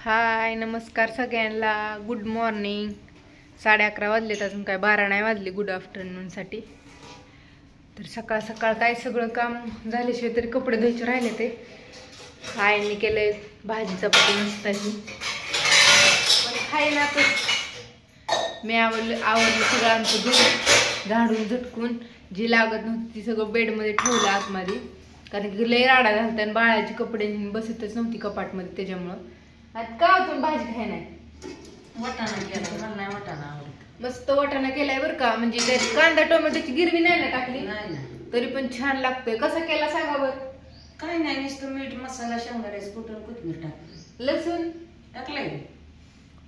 हाय नमस्कार सगळ्यांना. Good morning. 11:30 वाजलेत, अजून काय 12 नाही वाजले गुड आफ्टरनूनसाठी. तर सकाळ सकाळ काय सगळं काम झाल्याशिवाय तरी कपडे धुवायचे राहिले. ते आईने केलंय भाजी चपाती मस्ताची, पण खायला तर मी आवरलं सगळं आमचं दूध झाडून झटकून जी लागत नव्हती ती सगळं बेडमध्ये ठेवलं आतमध्ये, कारण की लय राडा झालता आणि बाळाची कपडे बसतच नव्हती कपाटमध्ये. त्याच्यामुळं आता का तुम्ही भाजी खाय नाही? वाटाणा केला, मला नाही वाटाणा आवडत. मस्त वाटाणा केलाय बरं का, म्हणजे त्यात कांदा टोमॅटोची गिरवी नाही ना टाकली, नाही ना, तरी पण छान लागतोय. कसा केला सांगा बरं? काय नाही, नुसतं मीठ मसाला शेंगदाण्याचं कुटून कोथिंबीर टाकली. लसूण टाकलंय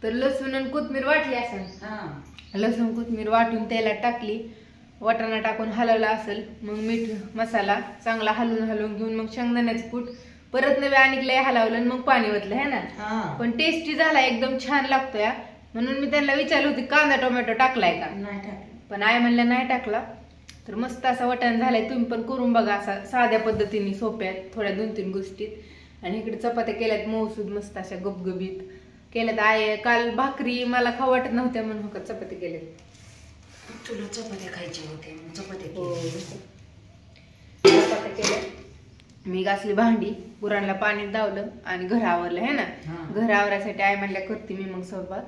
तर लसूण आणि कोथिंबीर वाटली असेल. हा, लसूण कोथिंबीर वाटून तेलात टाकली, वाटाणा टाकून हलवला असेल, मग मीठ मसाला चांगला हलवून घेऊन मग शेंगदाण्याचं कूट परत नव्या आणि लय हलवलं आणि मग पाणी ओतलं है ना. पण टेस्टी झाला, एकदम छान लागतोय. म्हणून मी त्यांना विचारलं होती कांदा टोमॅटो टाकलाय का, नाही टाकलं. पण आई म्हणल्या नाही टाकला. तर मस्त असा वाटाणा झालाय. तुम्ही पण करून बघा असा साध्या पद्धतीने, सोप्यात थोड्या 2-3 गोष्टीत. आणि इकडे चपात्या केल्यात मऊसूद मस्त अशा गबगबीत केल्यात. आई काल भाकरी मला खाऊ वाटत नव्हत्या म्हणून हो चपात्या केल्यात. तुला चपात्या खायची होते, चपात्या केल्या. मी घासली भांडी, गुरांना पाणी दावलं आणि घर आवरलं है ना. घर आवरायसाठी आई म्हणल्या करते मी मग स्वयंपाक.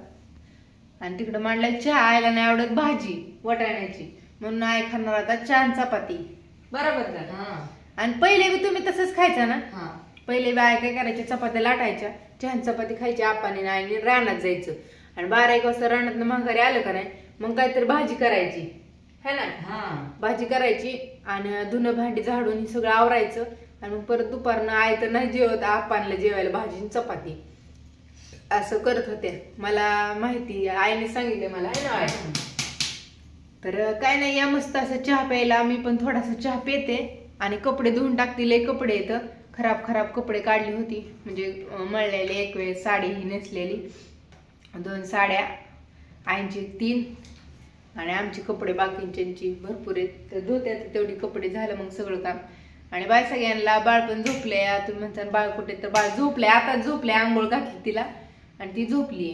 आणि तिकडं मांडल्या चहा. आयला नाही आवडत भाजी वाटाण्याची, म्हणून आई खाणार आता चहा चपाती. बरोबर का? आणि पहिले बी तुम्ही तसंच खायचा ना. पहिले बी आई काय करायच्या, चपात्या लाटायच्या, चहा चपाती खायची. आपाने आणि रानात जायचं आणि 12-1 वाजता रानात माघारी आलं का नाही, मग काहीतरी भाजी करायची है ना. भाजी करायची आणि धुणं भांडी झाडून हे सगळं आवरायचं. आणि मग परत दुपारनं आई तर नाही जेवत, आपानला जेवायला भाजी चपाती असं करत होते. मला माहिती, आईने सांगितलं मला है ना. तर काय नाही, या मस्त असं चहा प्यायला. मी पण थोडासा चहा पिते आणि कपडे धुवून टाकतील. लय कपडे येतं, खराब कपडे काढली होती, म्हणजे मळलेले. एक वेळेस साडी ही नेसलेली, 2 साड्या, आईंची 3 आणि आमचे कपडे बाकींची भरपूर आहेत. तर धुत्यात तेवढी कपडे झालं मग सगळं काम. आणि बाय सगळ्यांना. बाळ पण झोपले. तुम्ही म्हणता बाळ कुठे, तर बाळ झोपले, आता झोपले. आंघोळ घातली तिला आणि ती झोपली.